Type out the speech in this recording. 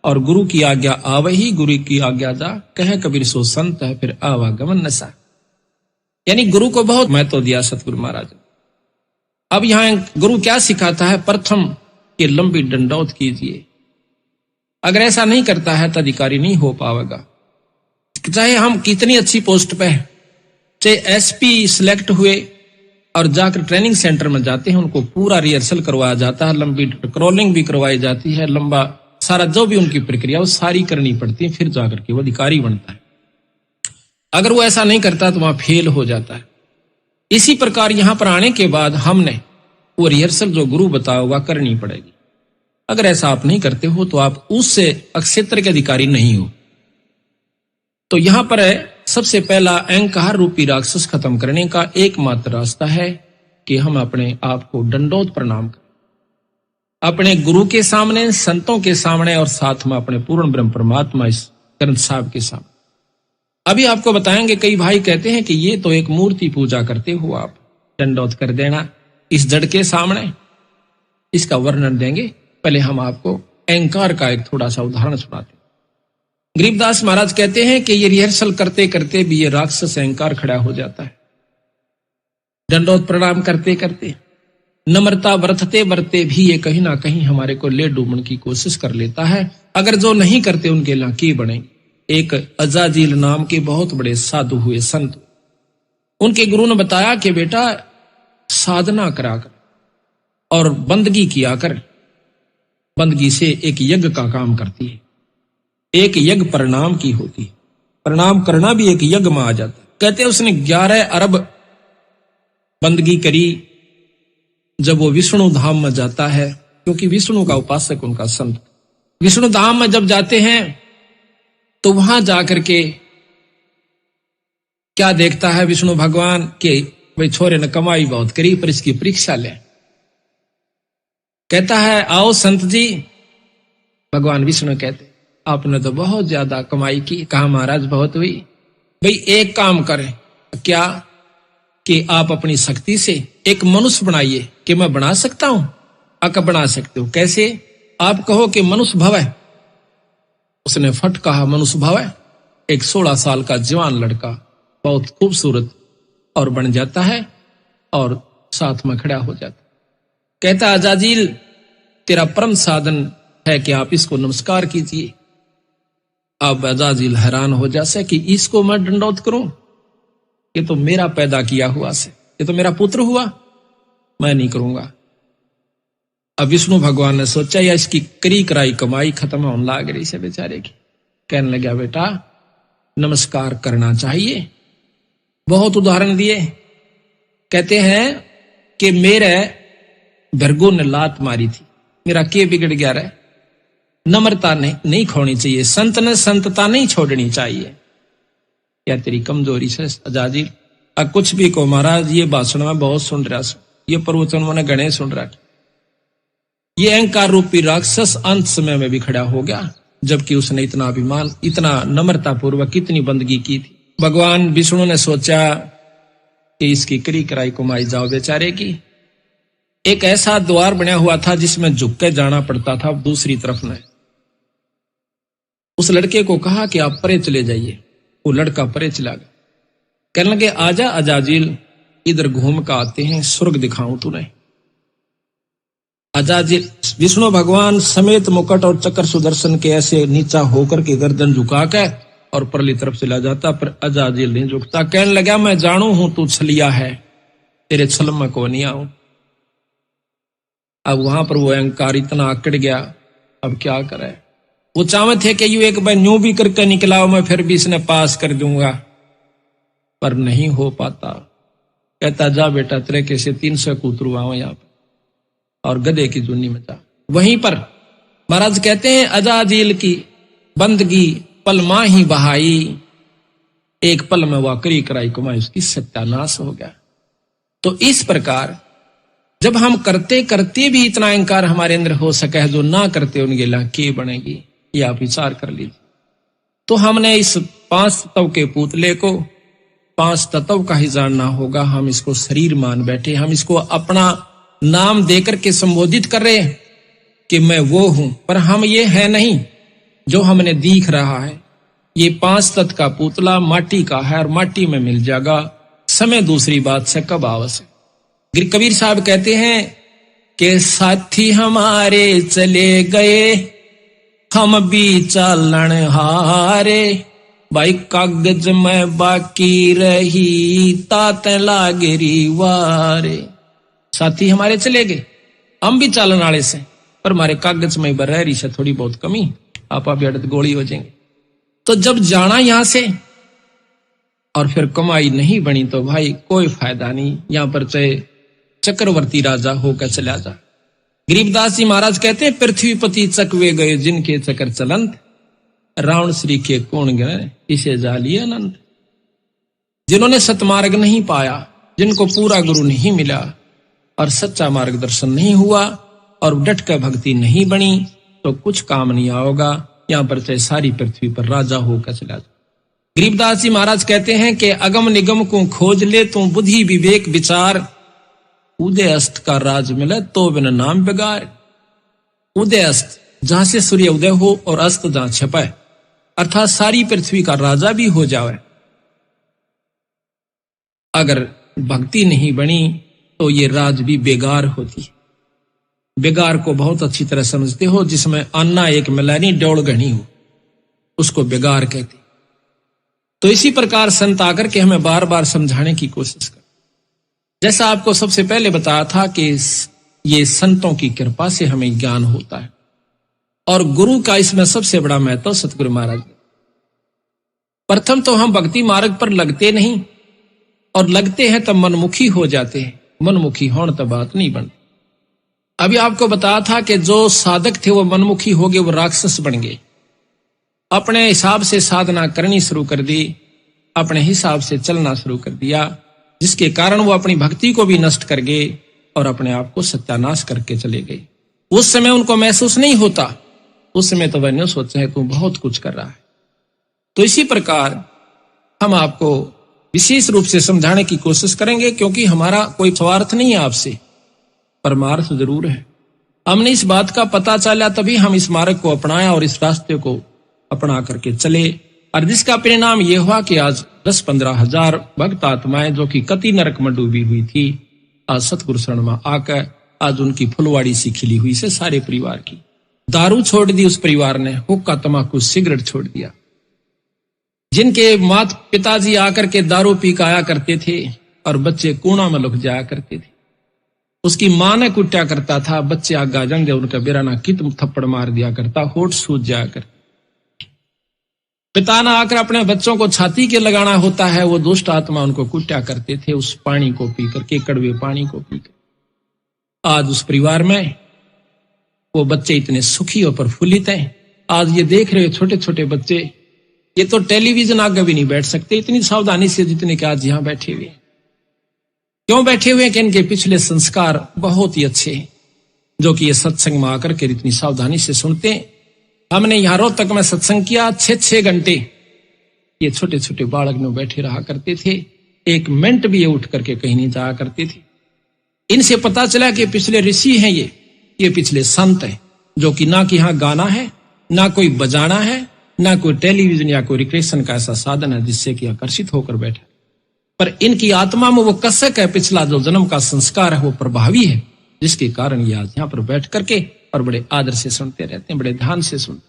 और गुरु की आज्ञा आवही, गुरु की आज्ञा जा, कह कबीर सो संत है फिर आवागमन नशा। यानी गुरु को बहुत महत्व दिया सतगुरु महाराज ने। अब यहां गुरु क्या सिखाता है? प्रथम ये लंबी दंडौत कीजिए। अगर ऐसा नहीं करता है तो अधिकारी नहीं हो पाएगा। चाहे हम कितनी अच्छी पोस्ट पे हैं, चाहे एसपी सिलेक्ट हुए और जाकर ट्रेनिंग सेंटर में जाते हैं, उनको पूरा रिहर्सल करवाया जाता है, लंबी क्रॉलिंग भी करवाई जाती है, लंबा सारा जो भी उनकी प्रक्रिया वो सारी करनी पड़ती है, फिर जाकर के वो अधिकारी बनता है। अगर वो ऐसा नहीं करता तो वहां फेल हो जाता है। इसी प्रकार यहां पर आने के बाद हमने वो रिहर्सल जो गुरु बताया होगा करनी पड़ेगी। अगर ऐसा आप नहीं करते हो तो आप उससे क्षेत्र के अधिकारी नहीं हो। तो यहां पर सबसे पहला अहंकार रूपी राक्षस खत्म करने का एकमात्र रास्ता है कि हम अपने आप को दंडोत प्रणाम करें, अपने गुरु के सामने, संतों के सामने और साथ में अपने पूर्ण ब्रह्म परमात्मा इस ग्रंथ साहब के सामने। अभी आपको बताएंगे, कई भाई कहते हैं कि ये तो एक मूर्ति पूजा करते हो आप, दंडोत कर देना इस जड़ के सामने। इसका वर्णन देंगे, पहले हम आपको अहंकार का एक थोड़ा सा उदाहरण सुनाते हैं। गरीबदास महाराज कहते हैं कि ये रिहर्सल करते करते भी ये राक्षस अहंकार खड़ा हो जाता है। दंडोत प्रणाम करते करते, नम्रता बरतते बरते भी ये कहीं ना कहीं हमारे को ले डूबने की कोशिश कर लेता है। अगर जो नहीं करते उनके लिए की बनेंगे। एक अजाजील नाम के बहुत बड़े साधु हुए संत, उनके गुरु ने बताया कि बेटा साधना करा कर और बंदगी किया कर। बंदगी से एक यज्ञ का काम करती है, एक यज्ञ प्रणाम की होती है, प्रणाम करना भी एक यज्ञ में आ जाता है। कहते उसने 11 अरब बंदगी करी जब वो विष्णु धाम में जाता है, क्योंकि विष्णु का उपासक उनका संत। विष्णु धाम में जब जाते हैं तो वहां जाकर के क्या देखता है विष्णु भगवान के, भाई छोरे ने कमाई बहुत करी पर इसकी परीक्षा ले। कहता है आओ संत जी। भगवान विष्णु कहते आपने तो बहुत ज्यादा कमाई की। कहा महाराज बहुत हुई। भाई एक काम करें, क्या कि आप अपनी शक्ति से एक मनुष्य बनाइए। कि मैं बना सकता हूं? आप बना सकते हो। कैसे? आप कहो कि मनुष्य भव है। उसने फट कहा मनुष्य भव है। एक 16 साल का जवान लड़का बहुत खूबसूरत और बन जाता है और साथ में खड़ा हो जाता। कहता अजाजील तेरा परम साधन है कि आप इसको नमस्कार कीजिए। अब अजाजील हैरान हो जासे कि इसको मैं दंडौत करूं? ये तो मेरा पैदा किया हुआ से, ये तो मेरा पुत्र हुआ, मैं नहीं करूंगा। अब विष्णु भगवान ने सोचा या इसकी करी कराई कमाई खत्म होने लग रही से बेचारे की। कहने लगा बेटा नमस्कार करना चाहिए। बहुत उदाहरण दिए। कहते हैं कि मेरे भृगु ने लात मारी थी, मेरा के बिगड़ गया रहे। नम्रता नहीं खोनी चाहिए, संत ने संतता नहीं छोड़नी चाहिए। क्या तेरी कमजोरी से अजाजील? अब कुछ भी को महाराज, ये भाषण में बहुत सुन रहा, ये प्रवचन मैंने गणे सुन रहा। ये अहंकार रूपी राक्षस अंत समय में भी खड़ा हो गया, जबकि उसने इतना अभिमान, इतना नम्रता पूर्वक कितनी बंदगी की थी। भगवान विष्णु ने सोचा कि इसकी करी कराई कमाई जाओ बेचारे की। एक ऐसा द्वार बना हुआ था जिसमें झुक के जाना पड़ता था दूसरी तरफ में। उस लड़के को कहा कि आप परे चले जाइए। वो लड़का परे चला गया। कहने लगे आजा अजाजील, इधर घूम का आते हैं, स्वर्ग दिखाऊं तूने। अजाजील विष्णु भगवान समेत मुकुट और चक्र सुदर्शन के ऐसे नीचा होकर के गर्दन झुका के और परली तरफ चला जाता, पर अजाजील नहीं झुकता। कहने लगा मैं जानू हूं तू छलिया है, तेरे छल में को नहीं आऊं। अब वहां पर वो अहंकार इतना अकड़ गया, अब क्या करे। वो चाहते थे कि यू एक बार न्यू भी करके निकला मैं फिर भी इसने पास कर दूंगा, पर नहीं हो पाता। कहता जा बेटा तेरे कैसे 300 कूतरू आओ यहाँ पर और गधे की जुन्नी में जा। वहीं पर महाराज कहते हैं अजाजील की बंदगी पल मां ही बहाई, एक पल में वह करी कराई कमाई उसकी सत्यानाश हो गया। तो इस प्रकार जब हम करते करते भी इतना अहंकार हमारे अंदर हो सका है, जो ना करते उनके ला के बनेगी, ये आप विचार कर लीजिए। तो हमने इस 5 तत्व के पुतले को 5 तत्व का ही जानना होगा। हम इसको शरीर मान बैठे, हम इसको अपना नाम देकर के संबोधित कर रहे कि मैं वो हूं, पर हम ये है नहीं। जो हमने दिख रहा है ये 5 तत्व का पुतला माटी का है और माटी में मिल जाएगा, समय दूसरी बात से कब आवश्यक। कबीर साहब कहते हैं कि साथी हमारे चले गए हम भी चालन हारे, भाई कागज में बाकी रही तात लागरी वारे। साथी हमारे चले गए, हम भी चालन वाले से, पर हमारे कागज में बरहरी से थोड़ी बहुत कमी, आप अभी अड़त गोली हो जाएंगे। तो जब जाना यहां से और फिर कमाई नहीं बनी तो भाई कोई फायदा नहीं, यहां पर चाहे चक्रवर्ती राजा होकर चला जा। गरीबदास जी महाराज कहते हैं पृथ्वीपति चकवे गए जिनके चक्र चलंत, रावण श्री के कौन गए इसे जालिए अनंत। जिन्होंने सतमार्ग नहीं पाया, जिनको पूरा गुरु नहीं मिला और सच्चा मार्गदर्शन नहीं हुआ और डट कर भक्ति नहीं बनी तो कुछ काम नहीं आओगा, यहां पर चाहे सारी पृथ्वी पर राजा होकर चला जा। गरीबदास जी महाराज कहते हैं कि अगम निगम को खोज ले तू बुद्धि विवेक विचार, उदय अस्त का राज मिले तो बिन नाम बेगार। उदय अस्त जहां से सूर्य उदय हो और अस्त जहां छपाए, अर्थात सारी पृथ्वी का राजा भी हो जाए, अगर भक्ति नहीं बनी तो ये राज भी बेगार होती है। बेगार को बहुत अच्छी तरह समझते हो, जिसमें अन्ना एक मिलानी डोड़ घनी हो, उसको बेगार कहते। तो इसी प्रकार संत आकर के हमें बार बार समझाने की कोशिश कर, जैसा आपको सबसे पहले बताया था कि ये संतों की कृपा से हमें ज्ञान होता है और गुरु का इसमें सबसे बड़ा महत्व सतगुरु महाराज। प्रथम तो हम भक्ति मार्ग पर लगते नहीं, और लगते हैं तब मनमुखी हो जाते हैं, मनमुखी होने तब बात नहीं बनती। अभी आपको बताया था कि जो साधक थे वो मनमुखी हो गए, वो राक्षस बन गए, अपने हिसाब से साधना करनी शुरू कर दी, अपने हिसाब से चलना शुरू कर दिया, जिसके कारण वो अपनी भक्ति को भी नष्ट कर गए और अपने आप को सत्यानाश करके चले गए। उस समय उनको महसूस नहीं होता, उस समय तो वह सोचते हैं तू बहुत कुछ कर रहा है। तो इसी प्रकार हम आपको विशेष रूप से समझाने की कोशिश करेंगे, क्योंकि हमारा कोई स्वार्थ नहीं है आपसे, परमार्थ जरूर है। हमने इस बात का पता चला तभी हम इस मार्ग को अपनाया और इस रास्ते को अपना करके चले, और जिसका परिणाम यह हुआ कि आज 10-15 हजार भक्त आत्माएं जो कि कति नरक में डूबी हुई थी, आज सतगुरु शरण में आकर आज उनकी फुलवाड़ी सी खिली हुई से सारे परिवार की। दारू छोड़ दी उस परिवार ने, हुक्का तमाकू सिगरेट छोड़ दिया। जिनके माता पिताजी आकर के दारू पी के आया करते थे और बच्चे कोना में लुक जाया करते थे, उसकी मां ने कुट्या करता था, बच्चे आगा जंग उनका बेराना कित थप्पड़ मार दिया करता, होठ सूज जाया कर। पिता ने आकर अपने बच्चों को छाती के लगाना होता है, वो दुष्ट आत्मा उनको कुट्या करते थे उस पानी को पी करके, कड़वे पानी को पीकर। आज उस परिवार में वो बच्चे इतने सुखी और प्रफुल्लित हैं। आज ये देख रहे छोटे छोटे बच्चे, ये तो टेलीविजन आगे भी नहीं बैठ सकते इतनी सावधानी से जितने के आज यहां बैठे हुए। क्यों बैठे हुए कि इनके पिछले संस्कार बहुत ही अच्छे हैं, जो कि ये सत्संग में आकर के इतनी सावधानी से सुनते हैं। हमने यहां रोहतक में सत्संग किया 6-6 घंटे, ये छोटे छोटे बालक में बैठे रहा करते थे, 1 मिनट भी ये उठ करके कहीं नहीं जाया करते थे। इनसे पता चला कि पिछले ऋषि हैं, ये पिछले संत हैं, जो कि ना कि यहाँ गाना है, ना कोई बजाना है, ना कोई टेलीविजन या कोई रिक्रिएशन का ऐसा साधन है जिससे कि आकर्षित होकर बैठे, पर इनकी आत्मा में वो कसक है, पिछला जो जन्म का संस्कार है वो प्रभावी है, जिसके कारण ये आज यहाँ पर बैठ करके और बड़े आदर से सुनते रहते हैं, बड़े ध्यान से सुनते हैं।